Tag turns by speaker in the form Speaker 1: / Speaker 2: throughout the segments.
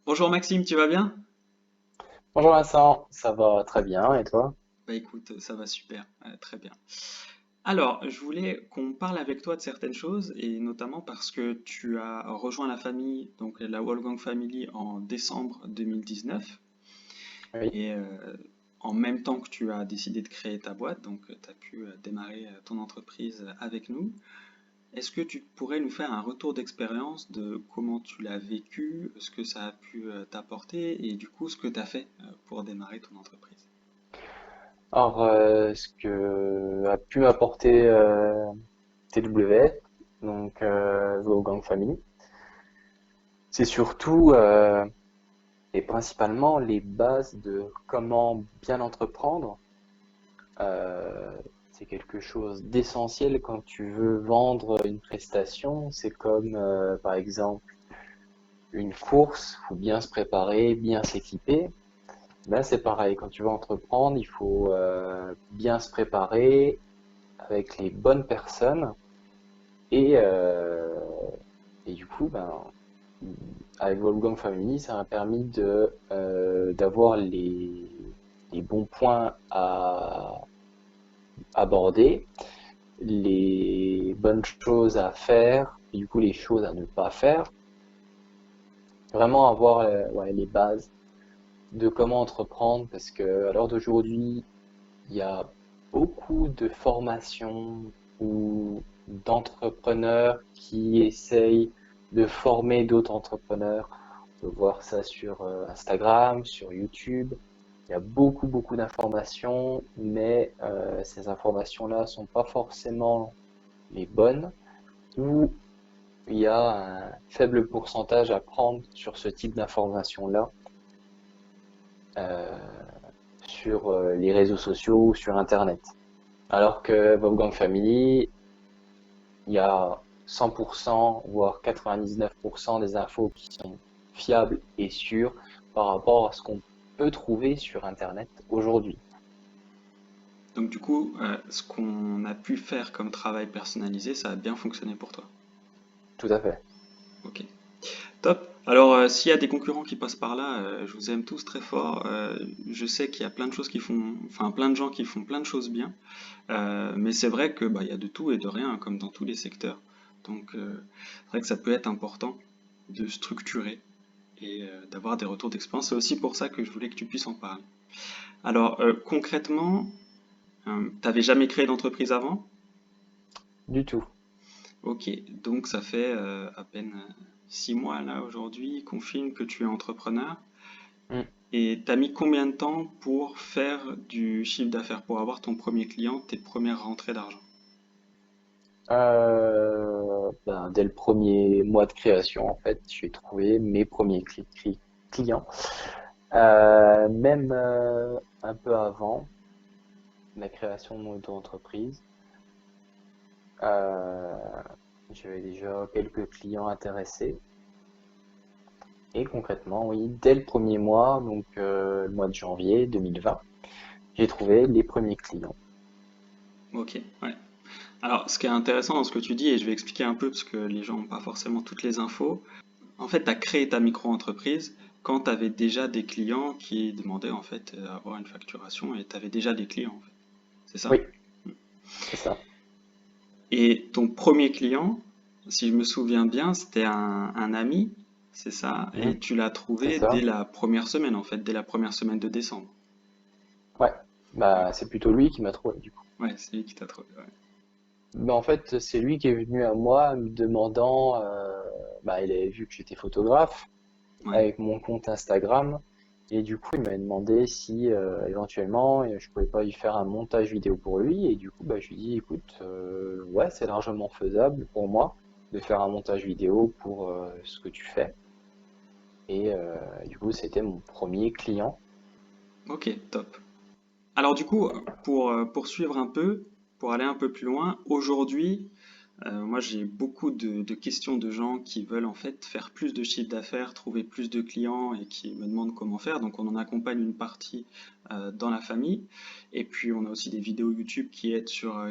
Speaker 1: Bonjour Maxime, tu vas bien?
Speaker 2: Bonjour Vincent, ça va très bien et toi?
Speaker 1: Bah écoute, ça va super, très bien. Alors, je voulais qu'on parle avec toi de certaines choses et notamment parce que tu as rejoint la famille, donc la Wolfgang Family en décembre 2019
Speaker 2: Oui.
Speaker 1: et en même temps que tu as décidé de créer ta boîte, donc tu as pu démarrer ton entreprise avec nous. Est-ce que tu pourrais nous faire un retour d'expérience de comment tu l'as vécu, ce que ça a pu t'apporter et du coup ce que tu as fait pour démarrer ton entreprise?
Speaker 2: Alors, ce que a pu m'apporter TWF, donc The Gang Family, c'est surtout et principalement les bases de comment bien entreprendre. Euh, c'est quelque chose d'essentiel quand tu veux vendre une prestation. C'est comme par exemple une course, il faut bien se préparer, bien s'équiper. Là, c'est pareil, quand tu veux entreprendre, il faut bien se préparer avec les bonnes personnes et, euh, et du coup, ben, avec Wolfgang Family, ça m'a permis d'avoir les bons points à aborder, les bonnes choses à faire, et du coup les choses à ne pas faire. Vraiment avoir ouais, les bases de comment entreprendre parce que à l'heure d'aujourd'hui, il y a beaucoup de formations ou d'entrepreneurs qui essayent de former d'autres entrepreneurs. On peut voir ça sur Instagram, sur YouTube. Il y a beaucoup d'informations, mais ces informations-là sont pas forcément les bonnes ou il y a un faible pourcentage à prendre sur ce type d'informations-là euh, sur les réseaux sociaux ou sur Internet. Alors que Wolfgang Family, il y a 100%, voire 99% des infos qui sont fiables et sûres par rapport à ce qu'on peut trouver sur Internet aujourd'hui.
Speaker 1: Donc du coup, ce qu'on a pu faire comme travail personnalisé, ça a bien fonctionné pour toi.
Speaker 2: Tout à fait.
Speaker 1: Ok, top. Alors s'il y a des concurrents qui passent par là, je vous aime tous très fort. Je sais qu'il y a plein de choses qui font, enfin plein de gens qui font plein de choses bien. Mais c'est vrai que bah, il y a de tout et de rien, comme dans tous les secteurs. Donc c'est vrai que ça peut être important de structurer et d'avoir des retours d'expérience. C'est aussi pour ça que je voulais que tu puisses en parler. Alors concrètement, t'avais jamais créé d'entreprise avant?
Speaker 2: Du tout.
Speaker 1: Ok, donc ça fait à peine 6 mois là aujourd'hui qu'on filme que tu es entrepreneur.
Speaker 2: Mm.
Speaker 1: Et t'as mis combien de temps pour faire du chiffre d'affaires, pour avoir ton premier client, tes premières rentrées d'argent?
Speaker 2: Ben, dès le premier mois de création, en fait, j'ai trouvé mes premiers clients. Même un peu avant la création de mon auto-entreprise, euh, j'avais déjà quelques clients intéressés. Et concrètement, oui, dès le premier mois, donc le mois de janvier 2020, j'ai trouvé les premiers clients.
Speaker 1: Ok, ouais. Alors, ce qui est intéressant dans ce que tu dis, et je vais expliquer un peu parce que les gens n'ont pas forcément toutes les infos, en fait, tu as créé ta micro-entreprise quand tu avais déjà des clients qui demandaient en fait à avoir une facturation et tu avais déjà des clients, en fait. C'est ça?
Speaker 2: Oui, c'est ça,
Speaker 1: Et ton premier client, si je me souviens bien, c'était un ami, c'est ça? Et
Speaker 2: Mhm,
Speaker 1: tu l'as
Speaker 2: c'est
Speaker 1: trouvé dès
Speaker 2: ça.
Speaker 1: la première semaine, en fait, dès la première semaine de décembre.
Speaker 2: Ouais,
Speaker 1: Ouais,
Speaker 2: bah c'est plutôt lui qui m'a trouvé du coup.
Speaker 1: ouais, c'est lui qui t'a trouvé. Ouais.
Speaker 2: Bah, en fait, c'est lui qui est venu à moi me demandant, bah, il avait vu que j'étais photographe
Speaker 1: Ouais.
Speaker 2: avec mon compte Instagram et du coup il m'a demandé si éventuellement je pouvais pas lui faire un montage vidéo pour lui et du coup bah, je lui ai dit écoute ouais c'est largement faisable pour moi de faire un montage vidéo pour ce que tu fais et du coup c'était mon premier client.
Speaker 1: Ok, top. Alors du coup, pour poursuivre un peu, pour aller un peu plus loin, aujourd'hui, moi j'ai beaucoup de questions de gens qui veulent en fait faire plus de chiffre d'affaires, trouver plus de clients et qui me demandent comment faire. Donc on en accompagne une partie dans la famille. Et puis on a aussi des vidéos YouTube qui aident sur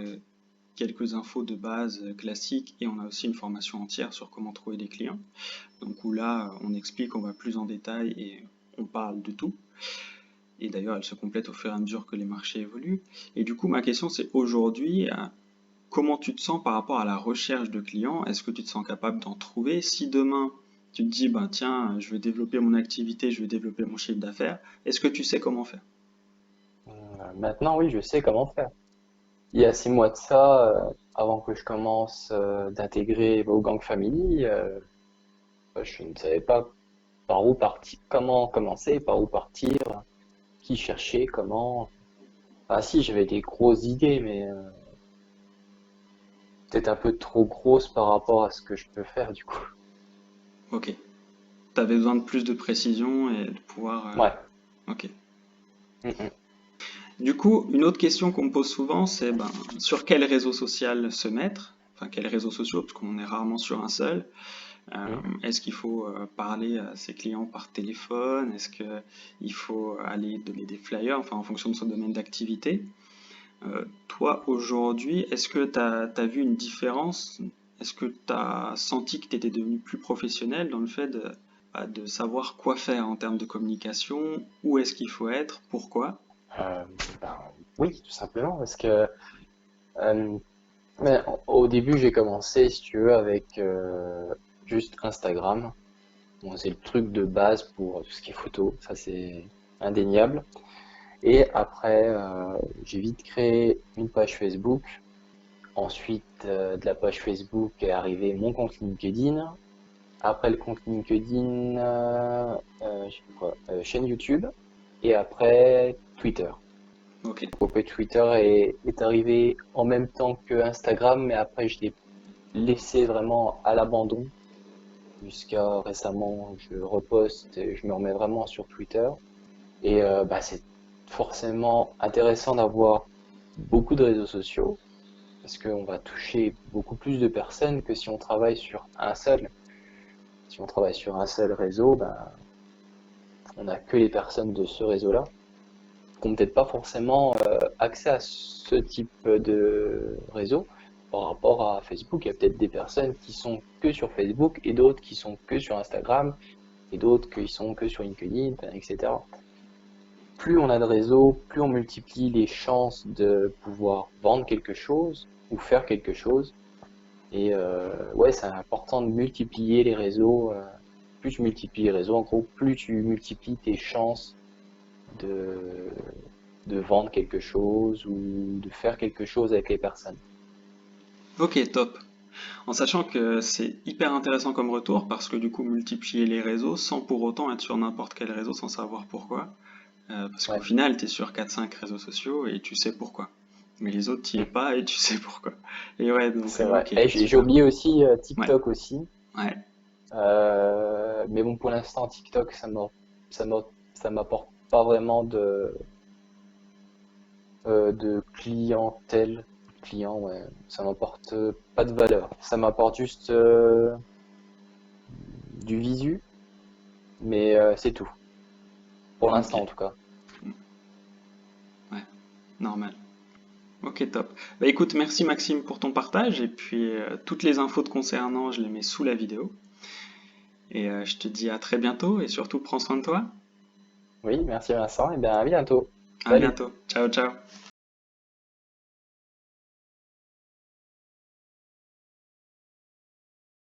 Speaker 1: quelques infos de base classiques et on a aussi une formation entière sur comment trouver des clients. Donc où là, on explique, on va plus en détail et on parle de tout. Et d'ailleurs, elle se complète au fur et à mesure que les marchés évoluent. Et du coup, ma question, c'est aujourd'hui, comment tu te sens par rapport à la recherche de clients? Est-ce que tu te sens capable d'en trouver? Si demain, tu te dis, ben tiens, je veux développer mon activité, je veux développer mon chiffre d'affaires, est-ce que tu sais comment faire?
Speaker 2: Maintenant, oui, je sais comment faire. Il y a 6 mois de ça, avant que je commence d'intégrer Vaughan Family, je ne savais pas par où partir, comment commencer, par où partir, qui chercher, comment. Ah si, j'avais des grosses idées, mais peut-être un peu trop grosses par rapport à ce que je peux faire du coup.
Speaker 1: Ok. Tu avais besoin de plus de précision et de pouvoir...
Speaker 2: Ouais.
Speaker 1: Ok.
Speaker 2: Mm, mm,
Speaker 1: Du coup, une autre question qu'on me pose souvent, c'est ben, sur quel réseau social se mettre? Enfin, quels réseaux sociaux, parce qu'on est rarement sur un seul.
Speaker 2: mm.
Speaker 1: Est-ce qu'il faut parler à ses clients par téléphone? Est-ce qu'il faut aller donner des flyers, enfin en fonction de son domaine d'activité? Toi, aujourd'hui, est-ce que tu as vu une différence? Est-ce que tu as senti que tu étais devenu plus professionnel dans le fait de savoir quoi faire en termes de communication? Où est-ce qu'il faut être? Pourquoi?
Speaker 2: Euh, ben, oui, tout simplement, parce que euh, mais au début, j'ai commencé, si tu veux, avec juste Instagram. Bon, c'est le truc de base pour tout ce qui est photo, ça c'est indéniable. Et après, j'ai vite créé une page Facebook. Ensuite, de la page Facebook est arrivé mon compte LinkedIn. Après le compte LinkedIn, je sais plus quoi, chaîne YouTube. Et après, Twitter.
Speaker 1: Ok,
Speaker 2: Donc, Twitter est arrivé en même temps que Instagram, mais après, je l'ai laissé vraiment à l'abandon. Jusqu'à récemment, je reposte et je me remets vraiment sur Twitter. Et bah, c'est forcément intéressant d'avoir beaucoup de réseaux sociaux parce qu'on va toucher beaucoup plus de personnes que si on travaille sur un seul. Si on travaille sur un seul réseau, ben, on n'a que les personnes de ce réseau-là qui n'ont peut-être pas forcément accès à ce type de réseau. Par rapport à Facebook, il y a peut-être des personnes qui sont que sur Facebook et d'autres qui sont que sur Instagram et d'autres qui sont que sur LinkedIn, etc. Plus on a de réseaux, plus on multiplie les chances de pouvoir vendre quelque chose ou faire quelque chose. Et ouais, c'est important de multiplier les réseaux. Plus tu multiplies les réseaux, en gros, plus tu multiplies tes chances de, de vendre quelque chose ou de faire quelque chose avec les personnes.
Speaker 1: ok, top. En sachant que c'est hyper intéressant comme retour parce que du coup, multiplier les réseaux sans pour autant être sur n'importe quel réseau sans savoir pourquoi. Parce qu'au
Speaker 2: Ouais.
Speaker 1: final, tu es sur 4-5 réseaux sociaux et tu sais pourquoi. Mais les autres, tu y es
Speaker 2: Mm.
Speaker 1: pas et tu sais pourquoi. Et ouais, donc,
Speaker 2: C'est vrai.
Speaker 1: ok,
Speaker 2: Et j'ai
Speaker 1: super.
Speaker 2: oublié aussi
Speaker 1: Ouais,
Speaker 2: TikTok aussi.
Speaker 1: ouais,
Speaker 2: Mais bon, pour l'instant, TikTok, ça m'a- ça m'apporte pas vraiment de clientèle. Client, ouais. Ça m'apporte pas de valeur. Ça m'apporte juste du visu, mais c'est tout. Pour
Speaker 1: ok,
Speaker 2: l'instant, en tout cas.
Speaker 1: ouais, normal. Ok, top. Bah écoute, merci Maxime pour ton partage et puis toutes les infos te concernant, je les mets sous la vidéo. Et je te dis à très bientôt et surtout prends soin de toi.
Speaker 2: Oui, merci Vincent, et bien à bientôt.
Speaker 1: À
Speaker 2: Salut!
Speaker 1: bientôt. Ciao, ciao.